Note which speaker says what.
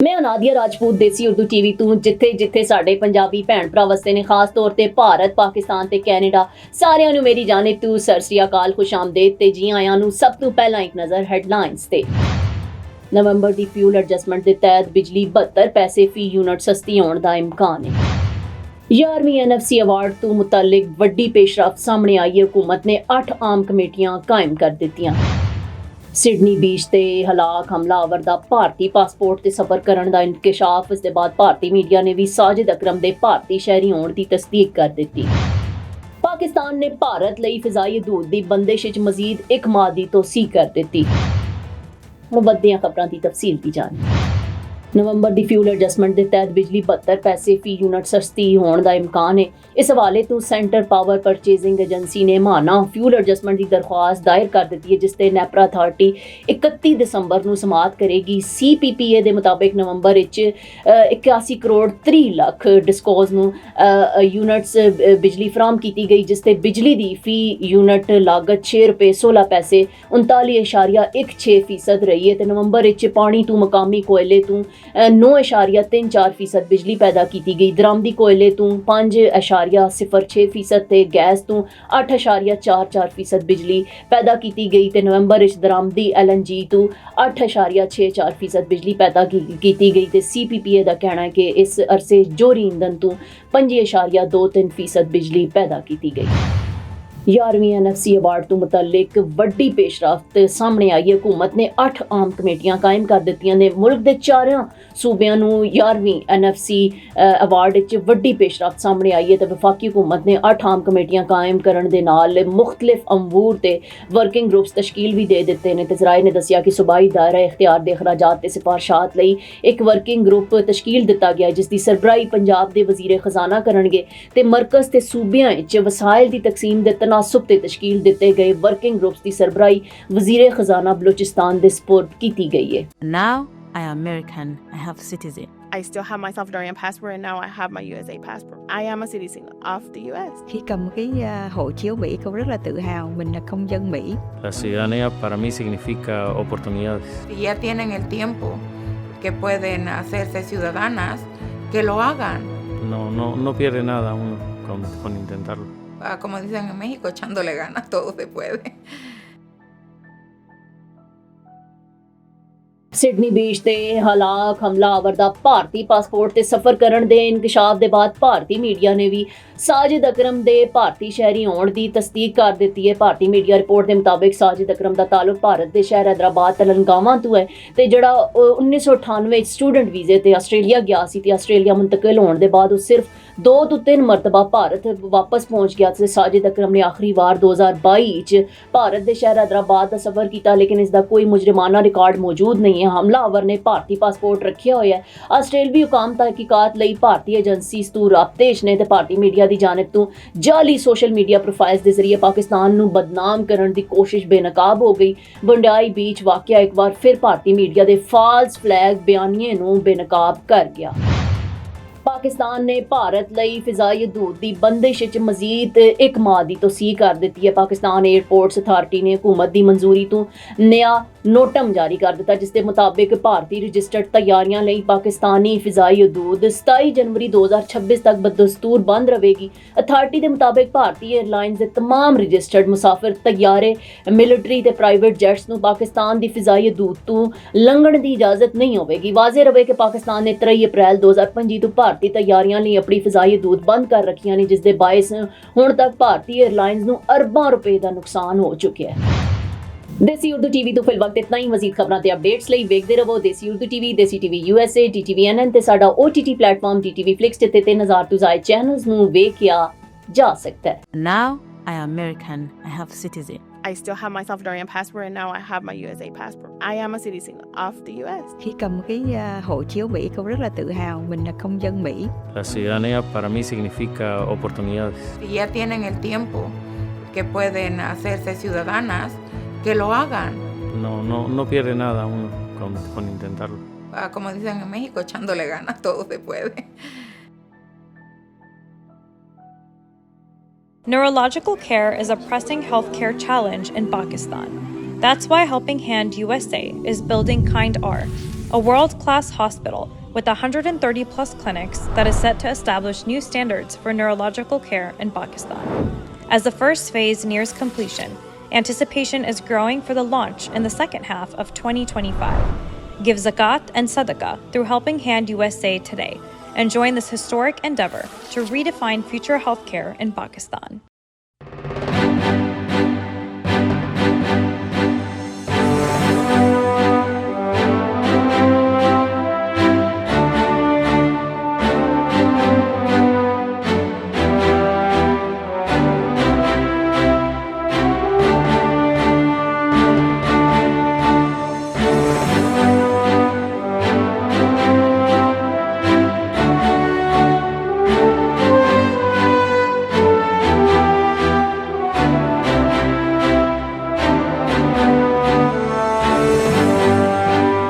Speaker 1: ਮੈਂ ਨਾਦੀਆ ਰਾਜਪੂਤ ਦੇਸੀ ਉਰਦੂ ਟੀਵੀ ਤੋਂ ਜਿੱਥੇ ਸਾਡੇ ਪੰਜਾਬੀ ਭੈਣ ਭਰਾ ਵਸਦੇ ਨੇ, ਖਾਸ ਤੌਰ ਤੇ ਭਾਰਤ, ਪਾਕਿਸਤਾਨ ਤੇ ਕੈਨੇਡਾ, ਸਾਰਿਆਂ ਨੂੰ ਮੇਰੀ ਜਾਨਿਬ ਤੋਂ ਸਤਿ ਸ੍ਰੀ ਅਕਾਲ, ਖੁਸ਼ ਆਮਦੇਦ ਤੇ ਜੀ ਆਇਆਂ ਨੂੰ। ਸਭ ਤੋਂ ਪਹਿਲਾਂ ਇੱਕ ਨਜ਼ਰ ਹੈਡਲਾਈਨਸ ਤੇ। ਨਵੰਬਰ ਦੀ ਫਿਊਲ ਐਡਜਸਟਮੈਂਟ ਦੇ ਤਹਿਤ ਬਿਜਲੀ 72 ਪੈਸੇ ਫੀ ਯੂਨਿਟ ਸਸਤੀ ਹੋਣ ਦਾ ਇਮਕਾਨ ਹੈ। 11ਵੀਂ NFC ਅਵਾਰਡ ਤੋਂ ਮੁਤਲਕ ਵੱਡੀ ਪੇਸ਼ਰਫਤ ਸਾਹਮਣੇ ਆਈ ਹੈ। ਹੁਕੂਮਤ ਨੇ 8 ਆਮ ਕਮੇਟੀਆਂ ਕਾਇਮ ਕਰ ਦਿੱਤੀਆਂ। ਸਿਡਨੀ ਬੀਚ ਤੇ ਹਲਾਕ ਹਮਲਾਵਰ ਦਾ ਭਾਰਤੀ ਪਾਸਪੋਰਟ ਤੇ ਸਫ਼ਰ ਕਰਨ ਦਾ ਇੰਕਸ਼ਾਫ। ਇਸ ਦੇ ਬਾਅਦ ਭਾਰਤੀ ਮੀਡੀਆ ਨੇ ਵੀ ਸਾਜਿਦ ਅਕਰਮ ਦੇ ਭਾਰਤੀ ਸ਼ਹਿਰੀ ਹੋਣ ਦੀ ਤਸਦੀਕ ਕਰ ਦਿੱਤੀ। ਪਾਕਿਸਤਾਨ ਨੇ ਭਾਰਤ ਲਈ ਫਿਜ਼ਾਈ ਹਦੂਦ ਦੀ ਬੰਦਿਸ਼ ਵਿੱਚ ਮਜ਼ੀਦ 1 ਮਾਹ ਦੀ ਤੋਸੀਹ ਕਰ ਦਿੱਤੀ। ਵੱਡੀਆਂ ਖਬਰਾਂ ਦੀ ਤਫਸੀਲ ਦੀ ਜਾਣਕਾਰੀ। ਨਵੰਬਰ ਦੀ ਫਿਊਲ ਐਡਜਸਟਮੈਂਟ ਦੇ ਤਹਿਤ ਬਿਜਲੀ 72 ਪੈਸੇ ਫੀ ਯੂਨਿਟ ਸਸਤੀ ਹੋਣ ਦਾ ਇਮਕਾਨ ਹੈ। ਇਸ ਹਵਾਲੇ ਤੋਂ ਸੈਂਟਰ ਪਾਵਰ ਪਰਚੇਜ਼ਿੰਗ ਏਜੰਸੀ ਨੇ ਮਾਹਨਾ ਫਿਊਲ ਐਡਜਸਟਮੈਂਟ ਦੀ ਦਰਖਾਸਤ ਦਾਇਰ ਕਰ ਦਿੱਤੀ ਹੈ, ਜਿਸ ਤੇ ਨੈਪਰਾ ਅਥਾਰਟੀ 31 ਦਸੰਬਰ ਨੂੰ ਸਮਾਅਤ ਕਰੇਗੀ। CPPA ਦੇ ਮੁਤਾਬਿਕ ਨਵੰਬਰ ਵਿੱਚ 81 ਕਰੋੜ 30 ਲੱਖ ਡਿਸਕੋਜ਼ ਨੂੰ ਯੂਨਿਟਸ ਬਿਜਲੀ ਫਰਾਹਮ ਕੀਤੀ ਗਈ, ਜਿਸ ਤੇ ਬਿਜਲੀ ਦੀ ਫੀ ਯੂਨਿਟ ਲਾਗਤ 6 ਰੁਪਏ 16 ਪੈਸੇ 39.16% ਰਹੀ ਹੈ ਤੇ ਨਵੰਬਰ ਵਿੱਚ ਪਾਣੀ ਤੋਂ ਮਕਾਮੀ ਕੋਇਲੇ ਤੋਂ 9.34% ਬਿਜਲੀ ਪੈਦਾ ਕੀਤੀ ਗਈ। ਦਰਾਮਦੀ ਕੋਇਲੇ ਤੋਂ 5.06% ਤੇ ਗੈਸ ਤੋਂ 8.44% ਬਿਜਲੀ ਪੈਦਾ ਕੀਤੀ ਗਈ ਤੇ ਨਵੰਬਰ ਵਿੱਚ ਦਰਾਮਦੀ LNG ਤੋਂ 8.64% ਬਿਜਲੀ ਪੈਦਾ ਕੀਤੀ ਗਈ ਤੇ CPPA ਦਾ ਕਹਿਣਾ ਹੈ ਕਿ ਇਸ ਅਰਸੇ ਜੋਹਰੀ ਈਂਧਨ ਤੋਂ 5.23% ਬਿਜਲੀ ਪੈਦਾ ਕੀਤੀ ਗਈ। 11ਵੀਂ NFC ਅਵਾਰਡ ਤੋਂ ਮੁਤਲਕ ਵੱਡੀ ਪੇਸ਼ਰਫਤ ਸਾਹਮਣੇ ਆਈ ਹੈ। ਹੁਕੂਮਤ ਨੇ 8 ਆਮ ਕਮੇਟੀਆਂ ਕਾਇਮ ਕਰ ਦਿੱਤੀਆਂ ਨੇ। ਮੁਲਕ ਦੇ 4 ਸੂਬਿਆਂ ਨੂੰ 11ਵੀਂ NFC ਅਵਾਰਡ ਵਿੱਚ ਵੱਡੀ ਪੇਸ਼ਰਫਤ ਸਾਹਮਣੇ ਆਈ ਹੈ ਤੇ ਵਫਾਕੀ ਹੁਕੂਮਤ ਨੇ 8 ਆਮ ਕਮੇਟੀਆਂ ਕਾਇਮ ਕਰਨ ਦੇ ਨਾਲ ਮੁਖਤਲਿਫ ਅਮੂਰ ਤੇ ਵਰਕਿੰਗ ਗਰੁੱਪਸ ਤਸ਼ਕੀਲ ਵੀ ਦੇ ਦਿੱਤੇ ਨੇ ਤੇ ਜ਼ਰਾਏ ਨੇ ਦੱਸਿਆ ਕਿ ਸੂਬਾਈ ਦਾਇਰਾ ਇਖਤਿਆਰ ਦੇ ਅਖਰਾਜਾਤ ਤੇ ਸਿਫਾਰਸ਼ਾਤ ਲਈ ਇੱਕ ਵਰਕਿੰਗ ਗਰੁੱਪ ਤਸ਼ਕੀਲ ਦਿੱਤਾ ਗਿਆ, ਜਿਸ ਦੀ ਸਰਬਰਾਹੀ ਪੰਜਾਬ ਦੇ ਵਜ਼ੀਰ ਖਜ਼ਾਨਾ ਕਰਨਗੇ ਤੇ ਮਰਕਜ਼ ਤੇ ਸੂਬਿਆਂ ਵਿੱਚ ਵਸਾਇਲ ਦੀ ਤਕਸੀਮ ਦੇ ਤਨਾਸਬ ਤੇ ਤਸ਼ਕੀਲ ਦਿੱਤੇ ਗਏ ਵਰਕਿੰਗ ਗਰੁੱਪਸ ਦੀ ਸਰਬਰਾਹੀ ਵਜ਼ੀਰ ਖਜ਼ਾਨਾ ਬਲੋਚਿਸਤਾਨ ਦੇ ਸਪੁਰਦ ਕੀਤੀ ਗਈ ਹੈ।
Speaker 2: Now I am American. I have citizen.
Speaker 3: I still have my Salvadorian passport and now I have my USA passport. I am a citizen of the US.
Speaker 4: Khi cầm cái hộ chiếu Mỹ, cô rất là tự hào mình là công dân Mỹ.
Speaker 5: La ciudadanía para mí significa oportunidades.
Speaker 6: Si ya tienen el tiempo que pueden hacerse ciudadanas, que lo hagan.
Speaker 5: No pierde nada uno con intentarlo.
Speaker 6: Como dicen en México, echándole ganas, todo se puede.
Speaker 1: Sydney beach ਤੇ ਹਲਾਕ ਹਮਲਾਵਰ ਦਾ ਭਾਰਤੀ passport ਤੇ ਸਫ਼ਰ ਕਰਨ ਦੇ ਇੰਕਸ਼ਾਫ ਦੇ ਬਾਅਦ ਭਾਰਤੀ media ਨੇ ਵੀ ਸਾਜਿਦ ਅਕਰਮ ਦੇ ਭਾਰਤੀ ਸ਼ਹਿਰੀ ਹੋਣ ਦੀ ਤਸਦੀਕ ਕਰ ਦਿੱਤੀ ਹੈ। ਭਾਰਤੀ ਮੀਡੀਆ ਰਿਪੋਰਟ ਦੇ ਮੁਤਾਬਿਕ ਸਾਜਿਦ ਅਕਰਮ ਦਾ ਤਾਲੁਕ ਭਾਰਤ ਦੇ ਸ਼ਹਿਰ ਹੈਦਰਾਬਾਦ ਤਲੰਗਾਨਾ ਤੋਂ ਹੈ ਤੇ ਜਿਹੜਾ 1998 ਵਿੱਚ ਸਟੂਡੈਂਟ ਵੀਜ਼ੇ ਤੇ ਆਸਟ੍ਰੇਲੀਆ ਗਿਆ ਸੀ ਤੇ ਆਸਟ੍ਰੇਲੀਆ ਮੁੰਤਕਿਲ ਹੋਣ ਦੇ ਬਾਅਦ ਉਹ ਸਿਰਫ 2 ਤੋਂ 3 ਮਰਤਬਾ ਭਾਰਤ ਵਾਪਸ ਪਹੁੰਚ ਗਿਆ ਤੇ ਸਾਜਿਦ ਅਕਰਮ ਨੇ ਆਖਰੀ ਵਾਰ 2022 ਵਿੱਚ ਭਾਰਤ ਦੇ ਸ਼ਹਿਰ ਹੈਦਰਾਬਾਦ ਦਾ ਸਫ਼ਰ ਕੀਤਾ, ਲੇਕਿਨ ਇਸ ਦਾ ਕੋਈ ਮੁਜਰਮਾਨਾ ਰਿਕਾਰਡ ਮੌਜੂਦ ਨਹੀਂ ਹੈ। ਹਮਲਾਵਰ ਨੇ ਭਾਰਤੀ ਪਾਸਪੋਰਟ ਰੱਖਿਆ ਹੋਇਆ ਹੈ। ਆਸਟ੍ਰੇਲਵੀ ਹੁਕਾਮ ਤਹਿਕੀਕਾਤ ਲਈ ਭਾਰਤੀ ਏਜੰਸੀ ਤੋਂ ਰਾਬਤੇ ਨੇ ਤੇ ਭਾਰਤੀ ਮੀਡੀਆ ਦੀ ਜਾਨਬ ਤੋਂ ਜਾਲੀ ਸੋਸ਼ਲ ਮੀਡੀਆ ਪ੍ਰੋਫਾਈਲਸ ਦੇ ਜ਼ਰੀਏ ਪਾਕਿਸਤਾਨ ਨੂੰ ਬਦਨਾਮ ਕਰਨ ਦੀ ਕੋਸ਼ਿਸ਼ ਬੇਨਕਾਬ ਹੋ ਗਈ। ਬੰਡਾਈ ਬੀਚ ਵਾਕਿਆ ਇੱਕ ਵਾਰ ਫਿਰ ਭਾਰਤੀ ਮੀਡੀਆ ਦੇ ਫਾਲਸ ਫਲੈਗ ਬਿਆਨੀਏ ਨੂੰ ਬੇਨਕਾਬ ਕਰ ਗਿਆ। ਪਾਕਿਸਤਾਨ ਨੇ ਭਾਰਤ ਲਈ ਫਿਜ਼ਾਈ ਹਦੂਦ ਦੀ ਬੰਦਿਸ਼ ਵਿੱਚ ਮਜ਼ੀਦ 1 ਮਾਹ ਦੀ ਤੋਸੀਹ ਕਰ ਦਿੱਤੀ ਹੈ। ਪਾਕਿਸਤਾਨ ਏਅਰਪੋਰਟਸ ਅਥਾਰਟੀ ਨੇ ਹੁਕੂਮਤ ਦੀ ਮਨਜ਼ੂਰੀ ਤੋਂ ਨਿਆ ਨੋਟਮ ਜਾਰੀ ਕਰ ਦਿੱਤਾ, ਜਿਸ ਦੇ ਮੁਤਾਬਿਕ ਭਾਰਤੀ ਰਜਿਸਟਰਡ ਤਿਆਰੀਆਂ ਲਈ ਪਾਕਿਸਤਾਨੀ ਫਿਜ਼ਾਈ ਹਦੂਦ 27 ਜਨਵਰੀ 2026 ਤੱਕ ਬਦਸਤੂਰ ਬੰਦ ਰਹੇਗੀ। ਅਥਾਰਟੀ ਦੇ ਮੁਤਾਬਿਕ ਭਾਰਤੀ ਏਅਰਲਾਈਨਸ ਦੇ ਤਮਾਮ ਰਜਿਸਟਰਡ ਮੁਸਾਫਿਰ ਤਿਆਰੇ, ਮਿਲਟਰੀ ਤੇ ਪ੍ਰਾਈਵੇਟ ਜੈਟਸ ਨੂੰ ਪਾਕਿਸਤਾਨ ਦੀ ਫਿਜ਼ਾਈ ਹਦੂਦ ਤੋਂ ਲੰਘਣ ਦੀ ਇਜਾਜ਼ਤ ਨਹੀਂ ਹੋਵੇਗੀ। ਵਾਜ਼ਿਹ ਰਵੇ ਕਿ ਪਾਕਿਸਤਾਨ ਨੇ 23 ਅਪ੍ਰੈਲ 2025 ਤੋਂ ਭਾਰਤੀ ਤਿਆਰੀਆਂ ਲਈ ਆਪਣੀ ਫਿਜ਼ਾਈ ਹਦੂਦ ਬੰਦ ਕਰ ਰੱਖੀਆਂ ਨੇ, ਜਿਸ ਦੇ ਬਾਇਸ ਹੁਣ ਤੱਕ ਭਾਰਤੀ ਏਅਰਲਾਈਨਸ ਨੂੰ ਅਰਬਾਂ ਰੁਪਏ ਦਾ ਨੁਕਸਾਨ ਹੋ ਚੁੱਕਿਆ ਹੈ। ਦੇਸੀ ਉਰਦੂ ਟੀਵੀ ਤੋਂ ਫਿਲਹਾਲ ਇਤਨਾ ਹੀ। ਮਜ਼ੀਦ ਖਬਰਾਂ ਤੇ ਅਪਡੇਟਸ ਲਈ ਵੇਖਦੇ ਰਹੋ ਦੇਸੀ ਉਰਦੂ ਟੀਵੀ, ਦੇਸੀ ਟੀਵੀ USA, DTV NN ਤੇ ਸਾਡਾ OTT ਪਲੇਟਫਾਰਮ DTV Flix, ਜਿੱਥੇ 3000 ਤੋਂ ਜ਼ਿਆਦਾ ਚੈਨਲਸ ਨੂੰ ਵੇਖਿਆ ਜਾ ਸਕਦਾ ਹੈ।
Speaker 2: Now I am American. I have citizen.
Speaker 3: I still have my Salvadorian passport and now I have my USA passport. I am a citizen of the US.
Speaker 4: Khi cầm cái hộ chiếu Mỹ, cô rất là tự hào mình là công dân Mỹ.
Speaker 5: La ciudadanía para mí significa oportunidades.
Speaker 6: Si ya tienen el tiempo que pueden hacerse ciudadanas, que lo hagan.
Speaker 5: No pierde nada uno con intentarlo.
Speaker 6: Como dicen en México, echándole ganas, todo se puede.
Speaker 7: Neurological care is a pressing healthcare challenge in Pakistan. That's why Helping Hand USA is building Kind R, a world-class hospital with 130 plus clinics that is set to establish new standards for neurological care in Pakistan. As the first phase nears completion, anticipation is growing for the launch in the second half of 2025. Give zakat and sadaqah through Helping Hand USA today and join this historic endeavor to redefine future healthcare in Pakistan.